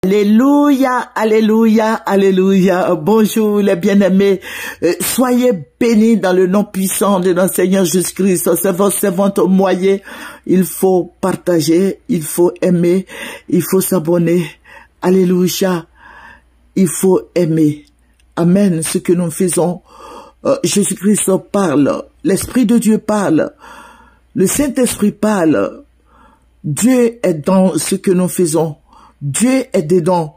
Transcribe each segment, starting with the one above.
Alléluia, alléluia, alléluia. Bonjour les bien-aimés. Soyez bénis dans le nom puissant de notre Seigneur Jésus-Christ. C'est votre moyen. Il faut partager, il faut aimer, il faut s'abonner. Alléluia. Il faut aimer. Amen. Ce que nous faisons, Jésus-Christ parle. L'Esprit de Dieu parle. Le Saint-Esprit parle. Dieu est dans ce que nous faisons. Dieu est dedans.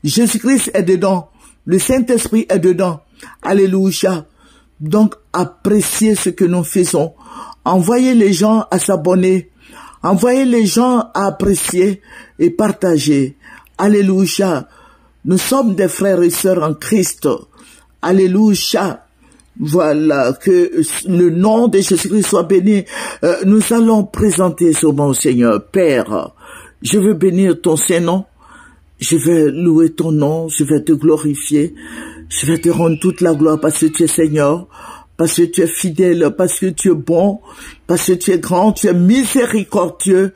Jésus-Christ est dedans. Le Saint-Esprit est dedans. Alléluia. Donc, appréciez ce que nous faisons. Envoyez les gens à s'abonner. Envoyez les gens à apprécier et partager. Alléluia. Nous sommes des frères et sœurs en Christ. Alléluia. Voilà, que le nom de Jésus-Christ soit béni. Nous allons présenter ce bon Seigneur. Père, je veux bénir ton Saint-Nom. Je vais louer ton nom. Je vais te glorifier. Je vais te rendre toute la gloire parce que tu es Seigneur, parce que tu es fidèle, parce que tu es bon, parce que tu es grand, tu es miséricordieux.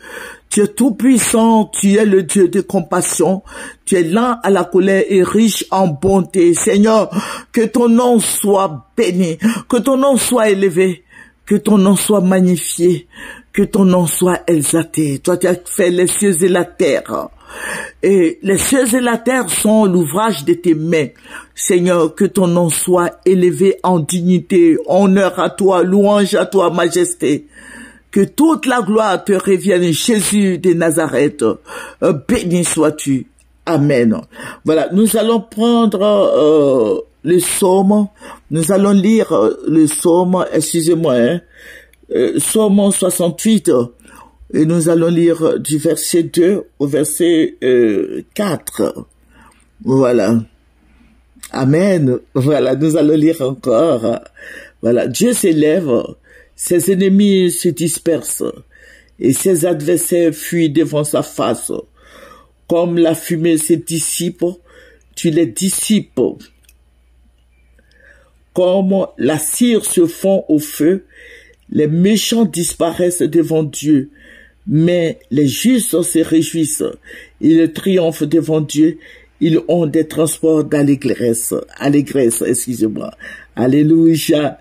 Tu es tout puissant, tu es le Dieu de compassion, tu es lent à la colère et riche en bonté. Seigneur, que ton nom soit béni, que ton nom soit élevé, que ton nom soit magnifié, que ton nom soit exalté. Toi, tu as fait les cieux et la terre. Et les cieux et la terre sont l'ouvrage de tes mains. Seigneur, que ton nom soit élevé en dignité, honneur à toi, louange à toi, majesté. Que toute la gloire te revienne, Jésus de Nazareth. Béni sois-tu. Amen. Voilà, nous allons prendre le psaume. Nous allons lire le psaume, excusez-moi, psaume 68. Et nous allons lire du verset 2 au verset 4. Voilà. Amen. Voilà, nous allons lire encore. Voilà, Dieu s'élève. Ses ennemis se dispersent et ses adversaires fuient devant sa face. Comme la fumée se dissipe, tu les dissipes. Comme la cire se fond au feu, les méchants disparaissent devant Dieu, mais les justes se réjouissent. Ils triomphent devant Dieu. Ils ont des transports d'allégresse. Allégresse, excusez-moi. Alléluia.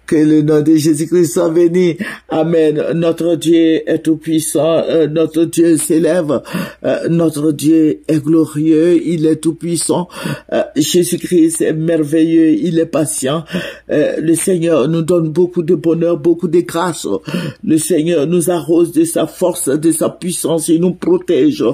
Que le nom de Jésus-Christ soit béni. Amen. Notre Dieu est tout puissant. Notre Dieu s'élève. Notre Dieu est glorieux. Il est tout puissant. Jésus-Christ est merveilleux. Il est patient. Le Seigneur nous donne beaucoup de bonheur, beaucoup de grâce. Le Seigneur nous arrose de sa force, de sa puissance. Il nous protège.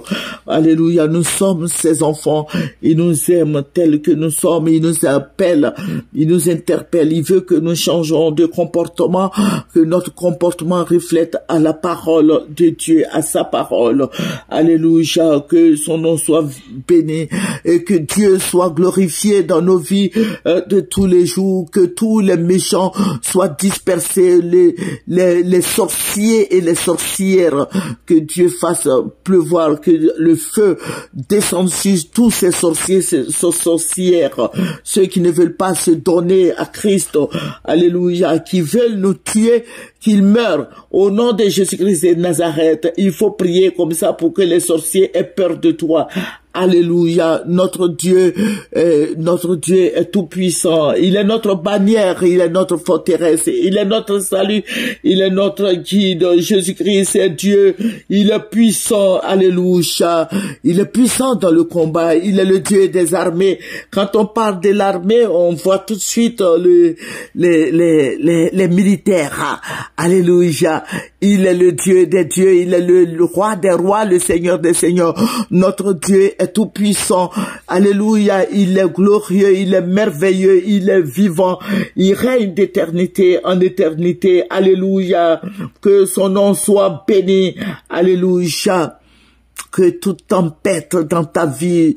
Alléluia. Nous sommes ses enfants. Il nous aime tels que nous sommes. Il nous appelle. Il nous interpelle. Il veut que nous changeons de comportement, que notre comportement reflète à la parole de Dieu, à sa parole. Alléluia, que son nom soit béni et que Dieu soit glorifié dans nos vies de tous les jours, que tous les méchants soient dispersés, les sorciers et les sorcières, que Dieu fasse pleuvoir, que le feu descende sur tous ces sorciers, ces sorcières, ceux qui ne veulent pas se donner à Christ. Alléluia, qui veulent nous tuer, qu'ils meurent. Au nom de Jésus-Christ de Nazareth, il faut prier comme ça pour que les sorciers aient peur de toi. Alléluia, notre Dieu est tout puissant. Il est notre bannière, il est notre forteresse, il est notre salut, il est notre guide. Jésus-Christ est Dieu, il est puissant. Alléluia, il est puissant dans le combat. Il est le Dieu des armées. Quand on parle de l'armée, on voit tout de suite les militaires. Alléluia, il est le Dieu des dieux, il est le roi des rois, le Seigneur des seigneurs. Notre Dieu est tout puissant. Alléluia, il est glorieux, il est merveilleux, il est vivant, il règne d'éternité en éternité. Alléluia, que son nom soit béni. Alléluia. Que toute tempête dans ta vie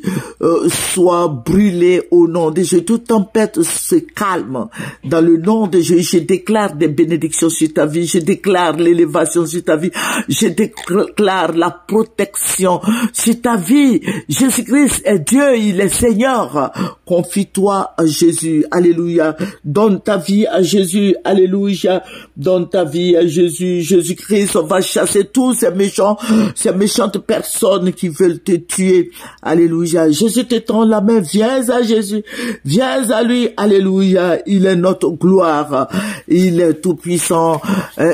soit brûlée au nom de Jésus. Toute tempête se calme dans le nom de Jésus. Je déclare des bénédictions sur ta vie. Je déclare l'élévation sur ta vie. Je déclare la protection sur ta vie. Jésus-Christ est Dieu, il est Seigneur. Confie-toi à Jésus. Alléluia. Donne ta vie à Jésus. Alléluia. Donne ta vie à Jésus. Jésus-Christ va chasser tous ces méchantes personnes personnes qui veulent te tuer. Alléluia. Jésus te tend la main. Viens à Jésus. Viens à lui. Alléluia. Il est notre gloire. Il est tout puissant.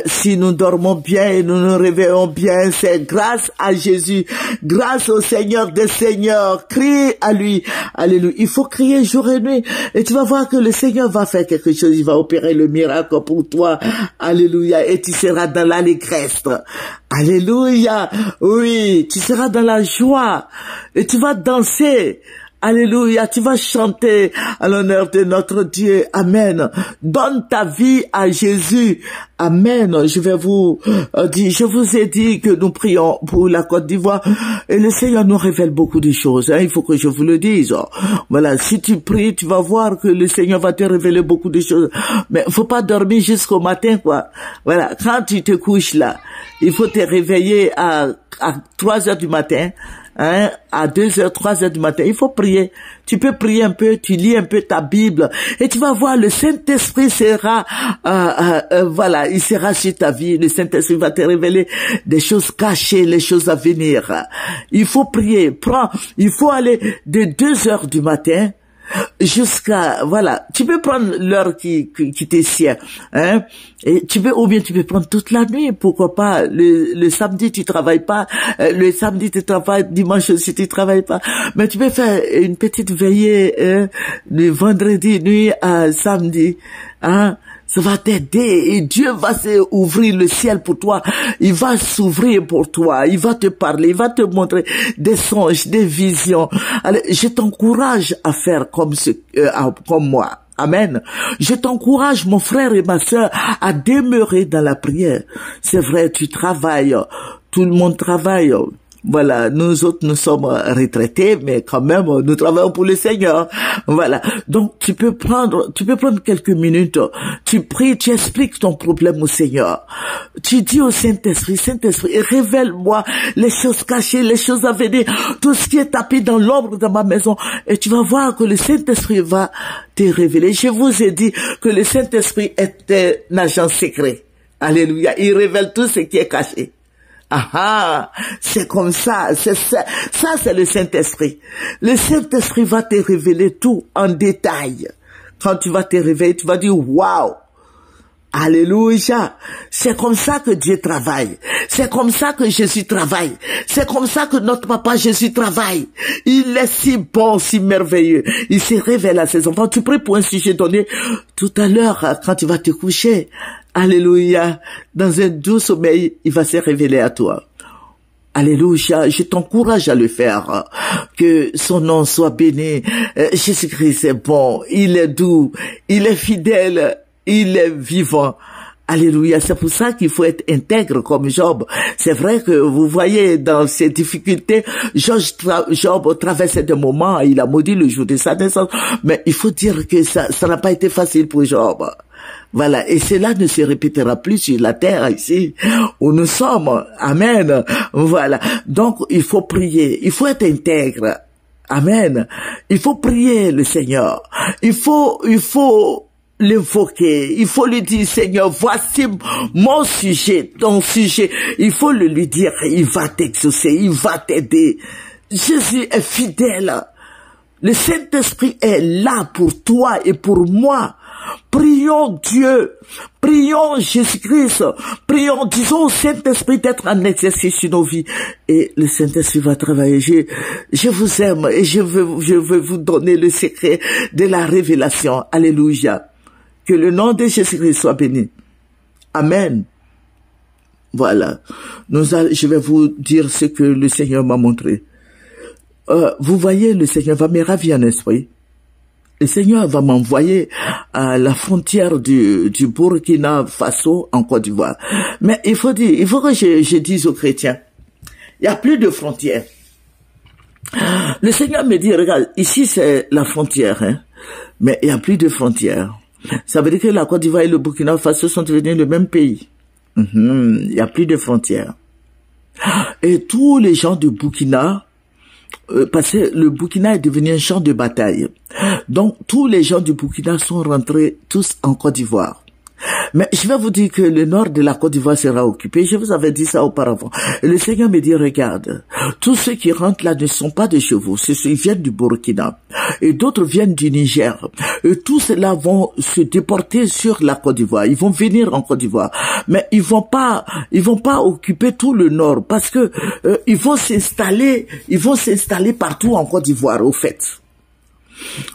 Si nous dormons bien et nous nous réveillons bien, c'est grâce à Jésus. Grâce au Seigneur des Seigneurs. Crie à lui. Alléluia. Il faut crier jour et nuit. Et tu vas voir que le Seigneur va faire quelque chose. Il va opérer le miracle pour toi. Alléluia. Et tu seras dans l'allégresse. Alléluia. Oui, tu seras dans la joie. Et tu vas danser. Alléluia, tu vas chanter à l'honneur de notre Dieu. Amen. Donne ta vie à Jésus. Amen. Je vous ai dit que nous prions pour la Côte d'Ivoire et le Seigneur nous révèle beaucoup de choses. Il faut que je vous le dise. Voilà, si tu pries, tu vas voir que le Seigneur va te révéler beaucoup de choses. Mais faut pas dormir jusqu'au matin, quoi. Voilà, quand tu te couches là, il faut te réveiller à 3 heures du matin. À 2 heures, 3 heures du matin, il faut prier. Tu peux prier un peu, tu lis un peu ta Bible et tu vas voir le Saint-Esprit sera, voilà, il sera sur ta vie. Le Saint-Esprit va te révéler des choses cachées, les choses à venir. Il faut prier. Il faut aller de 2 heures du matin jusqu'à, voilà, tu peux prendre l'heure qui t'est chère, et ou bien tu peux prendre toute la nuit, pourquoi pas, le samedi tu travailles pas, le samedi tu travailles, dimanche aussi tu travailles pas, mais tu peux faire une petite veillée, le vendredi nuit à samedi, ça va t'aider et Dieu va ouvrir le ciel pour toi. Il va s'ouvrir pour toi. Il va te parler. Il va te montrer des songes, des visions. Allez, je t'encourage à faire comme moi. Amen. Je t'encourage, mon frère et ma sœur, à demeurer dans la prière. C'est vrai, tu travailles. Tout le monde travaille. Voilà, nous autres, nous sommes retraités, mais quand même, nous travaillons pour le Seigneur. Voilà. Donc, tu peux prendre quelques minutes, tu pries, tu expliques ton problème au Seigneur. Tu dis au Saint-Esprit, révèle-moi les choses cachées, les choses à venir, tout ce qui est tapé dans l'ombre de ma maison. Et tu vas voir que le Saint-Esprit va te révéler. Je vous ai dit que le Saint-Esprit est un agent secret. Alléluia. Il révèle tout ce qui est caché. C'est comme ça, ça c'est le Saint-Esprit. Le Saint-Esprit va te révéler tout en détail. Quand tu vas te réveiller, tu vas dire waouh. Alléluia. C'est comme ça que Dieu travaille. C'est comme ça que Jésus travaille. C'est comme ça que notre papa Jésus travaille. Il est si bon, si merveilleux. Il se révèle à ses enfants. Tu pries pour un sujet donné tout à l'heure quand tu vas te coucher. Alléluia. Dans un doux sommeil, il va se révéler à toi. Alléluia. Je t'encourage à le faire. Que son nom soit béni. Jésus-Christ est bon. Il est doux. Il est fidèle. Il est vivant. Alléluia. C'est pour ça qu'il faut être intègre comme Job. C'est vrai que vous voyez dans ses difficultés, Job traversait des moments, il a maudit le jour de sa naissance. Mais il faut dire que ça n'a pas été facile pour Job. Voilà. Et cela ne se répétera plus sur la terre ici où nous sommes. Amen. Voilà. Donc, il faut prier. Il faut être intègre. Amen. Il faut prier le Seigneur. Il faut l'invoquer, il faut lui dire, Seigneur, voici mon sujet, ton sujet. Il faut le lui dire, il va t'exaucer, il va t'aider. Jésus est fidèle. Le Saint-Esprit est là pour toi et pour moi. Prions Dieu, prions Jésus-Christ, prions, disons au Saint-Esprit d'être en exercice sur nos vies. Et le Saint-Esprit va travailler. Je vous aime et je veux vous donner le secret de la révélation. Alléluia. Que le nom de Jésus-Christ soit béni. Amen. Voilà. Je vais vous dire ce que le Seigneur m'a montré. Vous voyez, le Seigneur va me ravir en esprit. Le Seigneur va m'envoyer à la frontière du Burkina Faso en Côte d'Ivoire. Mais il faut que je dise aux chrétiens, il n'y a plus de frontières. Le Seigneur me dit, regarde, ici c'est la frontière, mais il n'y a plus de frontières. Ça veut dire que la Côte d'Ivoire et le Burkina Faso sont devenus le même pays. Il n'y a plus de frontières. Et tous les gens de Burkina, parce que le Burkina est devenu un champ de bataille. Donc tous les gens du Burkina sont rentrés tous en Côte d'Ivoire. Mais je vais vous dire que le nord de la Côte d'Ivoire sera occupé. Je vous avais dit ça auparavant. Et le Seigneur me dit, regarde, tous ceux qui rentrent là ne sont pas des chevaux. Ils viennent du Burkina. Et d'autres viennent du Niger. Et tous ceux-là vont se déporter sur la Côte d'Ivoire. Ils vont venir en Côte d'Ivoire. Mais ils vont pas occuper tout le nord parce que ils vont s'installer partout en Côte d'Ivoire, au fait.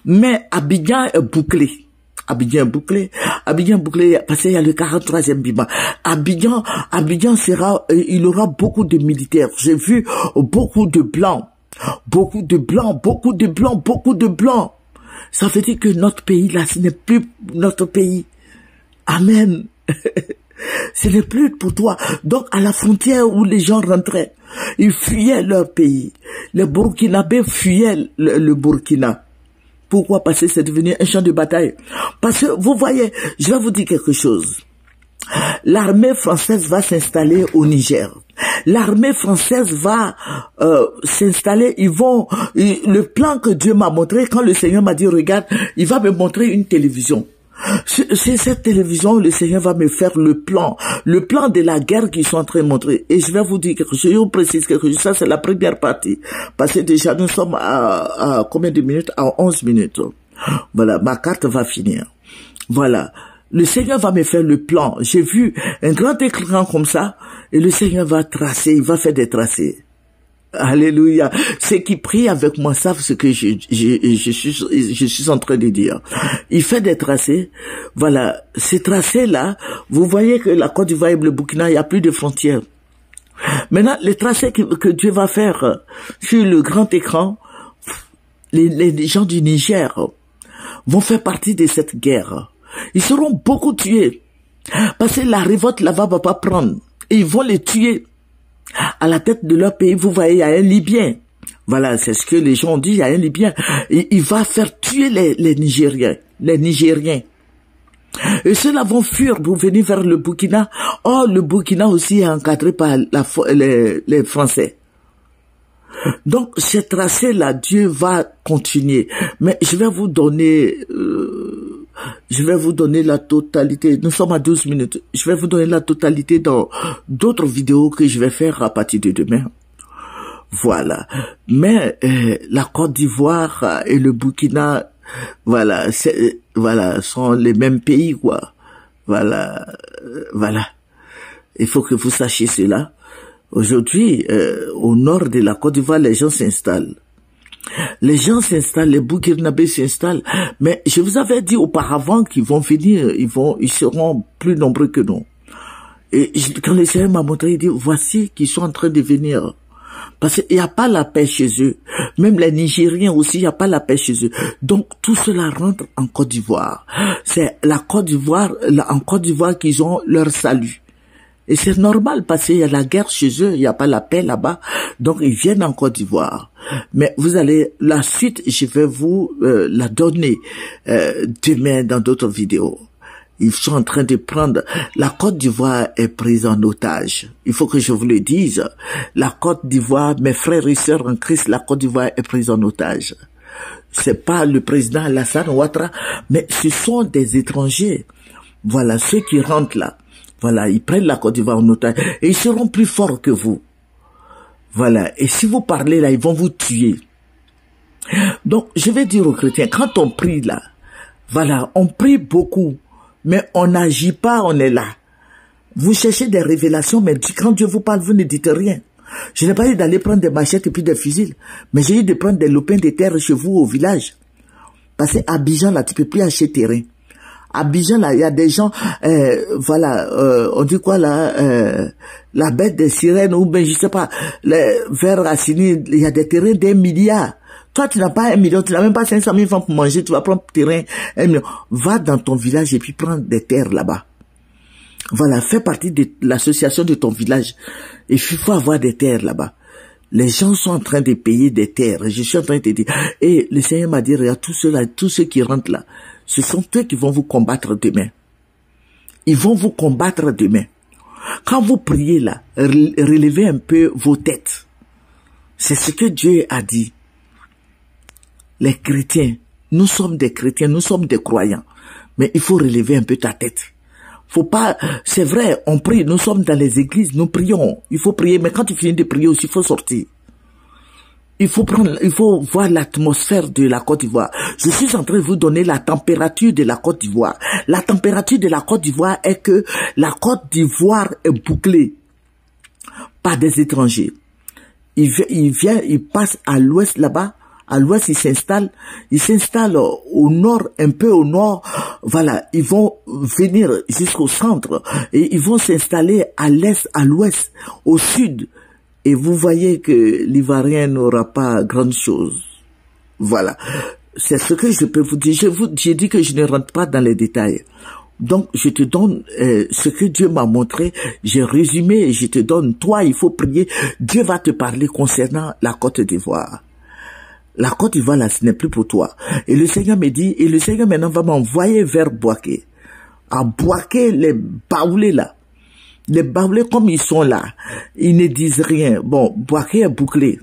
Mais Abidjan est bouclé. Abidjan bouclé, parce qu'il y a le 43e Bima. Abidjan sera, il aura beaucoup de militaires. J'ai vu beaucoup de blancs. Ça veut dire que notre pays là, ce n'est plus notre pays. Amen. Ce n'est plus pour toi. Donc, à la frontière où les gens rentraient, ils fuyaient leur pays. Les Burkinabés fuyaient le Burkina. Pourquoi? Parce que c'est devenu un champ de bataille. Parce que, vous voyez, je vais vous dire quelque chose. L'armée française va s'installer au Niger. L'armée française va s'installer, le plan que Dieu m'a montré, quand le Seigneur m'a dit, regarde, il va me montrer une télévision. C'est cette télévision, le Seigneur va me faire le plan de la guerre qu'ils sont en train de montrer. Et je vais vous dire quelque chose, je vous précise quelque chose, ça c'est la première partie. Parce que déjà nous sommes à combien de minutes? À 11 minutes. Voilà, ma carte va finir. Voilà. Le Seigneur va me faire le plan. J'ai vu un grand écran comme ça, et le Seigneur va tracer, il va faire des tracés. Alléluia. Ceux qui prient avec moi savent ce que je suis en train de dire. Il fait des tracés. Voilà. Ces tracés-là, vous voyez que la Côte d'Ivoire et le Burkina, il n'y a plus de frontières. Maintenant, les tracés que Dieu va faire sur le grand écran, les gens du Niger vont faire partie de cette guerre. Ils seront beaucoup tués. Parce que la révolte là-bas va pas prendre. Et ils vont les tuer. À la tête de leur pays, vous voyez, il y a un Libyen. Voilà, c'est ce que les gens ont dit, il y a un Libyen. Et il va faire tuer les Nigériens. Et ceux-là vont fuir pour venir vers le Burkina. Oh, le Burkina aussi est encadré par les Français. Donc, ce tracé-là, Dieu va continuer. Mais je vais vous donner la totalité. Nous sommes à 12 minutes. Je vais vous donner la totalité dans d'autres vidéos que je vais faire à partir de demain. Voilà. Mais la Côte d'Ivoire et le Burkina, voilà, sont les mêmes pays, quoi. Voilà. Il faut que vous sachiez cela. Aujourd'hui, au nord de la Côte d'Ivoire, les gens s'installent. Les Burkinabés s'installent. Mais je vous avais dit auparavant qu'ils vont venir, ils seront plus nombreux que nous. Et quand le Seigneur m'a montré, il dit, voici qu'ils sont en train de venir. Parce qu'il n'y a pas la paix chez eux. Même les Nigériens aussi, il n'y a pas la paix chez eux. Donc, tout cela rentre en Côte d'Ivoire. C'est en Côte d'Ivoire qu'ils ont leur salut. Et c'est normal parce qu'il y a la guerre chez eux, il n'y a pas la paix là-bas, donc ils viennent en Côte d'Ivoire. Mais vous allez, la suite, je vais vous la donner demain dans d'autres vidéos. Ils sont en train de prendre, la Côte d'Ivoire est prise en otage. Il faut que je vous le dise. La Côte d'Ivoire, mes frères et sœurs en Christ, la Côte d'Ivoire est prise en otage. C'est pas le président Alassane Ouattara, mais ce sont des étrangers. Voilà, ceux qui rentrent là. Voilà, ils prennent la Côte d'Ivoire en otage et ils seront plus forts que vous. Voilà, et si vous parlez là, ils vont vous tuer. Donc, je vais dire aux chrétiens, quand on prie là, voilà, on prie beaucoup, mais on n'agit pas, on est là. Vous cherchez des révélations, mais quand Dieu vous parle, vous ne dites rien. Je n'ai pas dit d'aller prendre des machettes et puis des fusils, mais j'ai dit de prendre des lopins de terre chez vous au village. Parce qu'à Abidjan, là, tu peux plus acheter terrain. À Abidjan, là, il y a des gens, on dit quoi là, la bête des sirènes, ou ben je sais pas, vers Racine, il y a des terrains d'1 milliard. Toi, tu n'as pas 1 million, tu n'as même pas 500 000 francs pour manger, tu vas prendre terrain 1 million. Va dans ton village et puis prends des terres là-bas. Voilà, fais partie de l'association de ton village. Et il faut avoir des terres là-bas. Les gens sont en train de payer des terres. Je suis en train de te dire. Et le Seigneur m'a dit, regarde, tous ceux qui rentrent là, ce sont eux qui vont vous combattre demain. Ils vont vous combattre demain. Quand vous priez là, relevez un peu vos têtes. C'est ce que Dieu a dit. Les chrétiens, nous sommes des chrétiens, nous sommes des croyants. Mais il faut relever un peu ta tête. Faut pas, c'est vrai, on prie, nous sommes dans les églises, nous prions. Il faut prier, mais quand tu finis de prier aussi, il faut sortir. Il faut voir l'atmosphère de la Côte d'Ivoire. Je suis en train de vous donner la température de la Côte d'Ivoire. La température de la Côte d'Ivoire est que la Côte d'Ivoire est bouclée par des étrangers. Il passe à l'ouest là-bas. À l'ouest, ils s'installent au nord, un peu au nord. Voilà, ils vont venir jusqu'au centre et ils vont s'installer à l'est, à l'ouest, au sud. Et vous voyez que l'Ivoirien n'aura pas grande chose. Voilà. C'est ce que je peux vous dire. J'ai dit que je ne rentre pas dans les détails. Donc, je te donne ce que Dieu m'a montré. J'ai résumé et je te donne. Toi, il faut prier. Dieu va te parler concernant la Côte d'Ivoire. La Côte d'Ivoire, là, ce n'est plus pour toi. Et le Seigneur me dit, et le Seigneur maintenant va m'envoyer vers Bouaké. À Bouaké, les baoulés là. Les baoulés, comme ils sont là, ils ne disent rien. Bon, Bouaké est bouclé.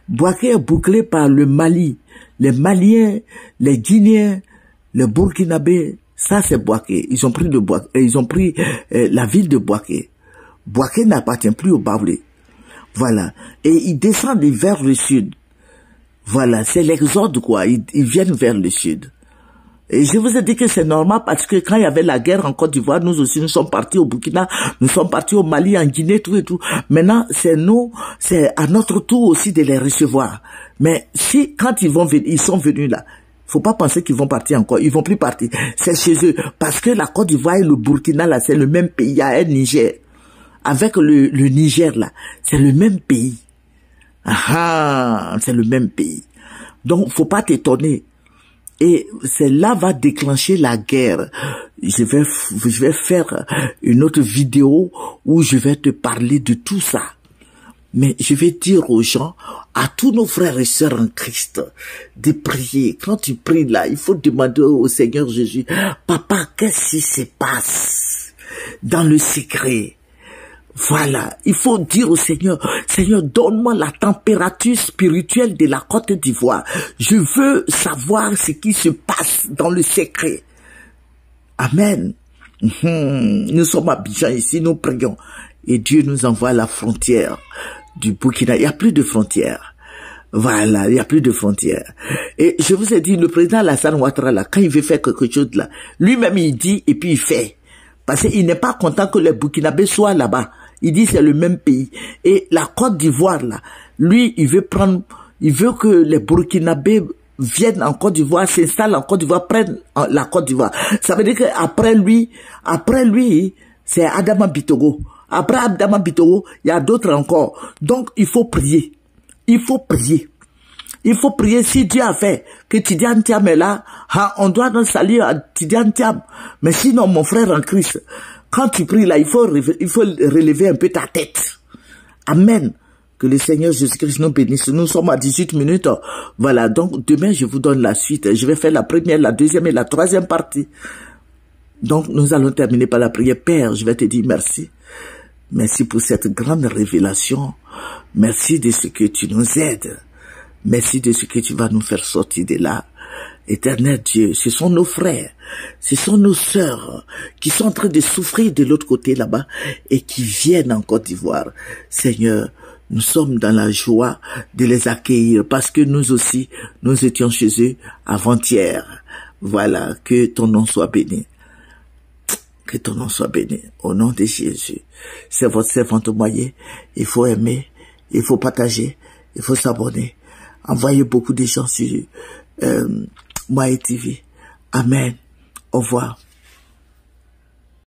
Bouaké est bouclé par le Mali. Les Maliens, les Guinéens, les Burkinabés, ça c'est Bouaké. Ils ont pris la ville de Bouaké. Bouaké n'appartient plus aux baoulés. Voilà. Et ils descendent vers le sud. Voilà, c'est l'exode quoi. Ils viennent vers le sud. Et je vous ai dit que c'est normal parce que quand il y avait la guerre en Côte d'Ivoire, nous aussi, nous sommes partis au Burkina, nous sommes partis au Mali, en Guinée, tout et tout. Maintenant, c'est à notre tour aussi de les recevoir. Mais si, quand ils sont venus là, faut pas penser qu'ils vont partir encore, ils vont plus partir. C'est chez eux. Parce que la Côte d'Ivoire et le Burkina là, c'est le même pays. Il y a un Niger. Avec le Niger là, c'est le même pays. C'est le même pays. Donc, faut pas t'étonner. Et cela va déclencher la guerre. Je vais faire une autre vidéo où je vais te parler de tout ça. Mais je vais dire aux gens, à tous nos frères et sœurs en Christ, de prier. Quand tu pries là, il faut demander au Seigneur Jésus, Papa, qu'est-ce qui se passe dans le secret? Voilà, il faut dire au Seigneur, Seigneur, donne-moi la température spirituelle de la Côte d'Ivoire. Je veux savoir ce qui se passe dans le secret. Amen. Nous sommes à Abidjan ici, nous prions. Et Dieu nous envoie à la frontière du Burkina. Il n'y a plus de frontières. Voilà, il n'y a plus de frontières. Et je vous ai dit, le président Alassane Ouattara, là, quand il veut faire quelque chose là, lui-même il dit et puis il fait. Parce qu'il n'est pas content que les Burkinabés soient là-bas. Il dit c'est le même pays. Et la Côte d'Ivoire, là, lui, il veut que les Burkinabés viennent en Côte d'Ivoire, s'installent en Côte d'Ivoire, prennent la Côte d'Ivoire. Ça veut dire qu'après lui, c'est Adama Bitogo. Après Adama Bitogo, il y a d'autres encore. Donc, il faut prier. Il faut prier. Il faut prier si Dieu a fait que Tidiane Thiam est là, on doit nous saluer à Tidiane Thiam. Mais sinon, mon frère en Christ, quand tu pries là, il faut relever un peu ta tête. Amen. Que le Seigneur Jésus-Christ nous bénisse. Nous sommes à 18 minutes. Voilà, donc demain, je vous donne la suite. Je vais faire la première, la deuxième et la troisième partie. Donc, nous allons terminer par la prière. Père, je vais te dire merci. Merci pour cette grande révélation. Merci de ce que tu nous aides. Merci de ce que tu vas nous faire sortir de là. Éternel Dieu, ce sont nos frères, ce sont nos sœurs qui sont en train de souffrir de l'autre côté là-bas et qui viennent en Côte d'Ivoire. Seigneur, nous sommes dans la joie de les accueillir parce que nous aussi, nous étions chez eux avant-hier. Voilà, que ton nom soit béni. Que ton nom soit béni. Au nom de Jésus. C'est votre servante moyen. Il faut aimer, il faut partager, il faut s'abonner. Envoyez beaucoup de gens sur Moaye TV. Amen. Au revoir.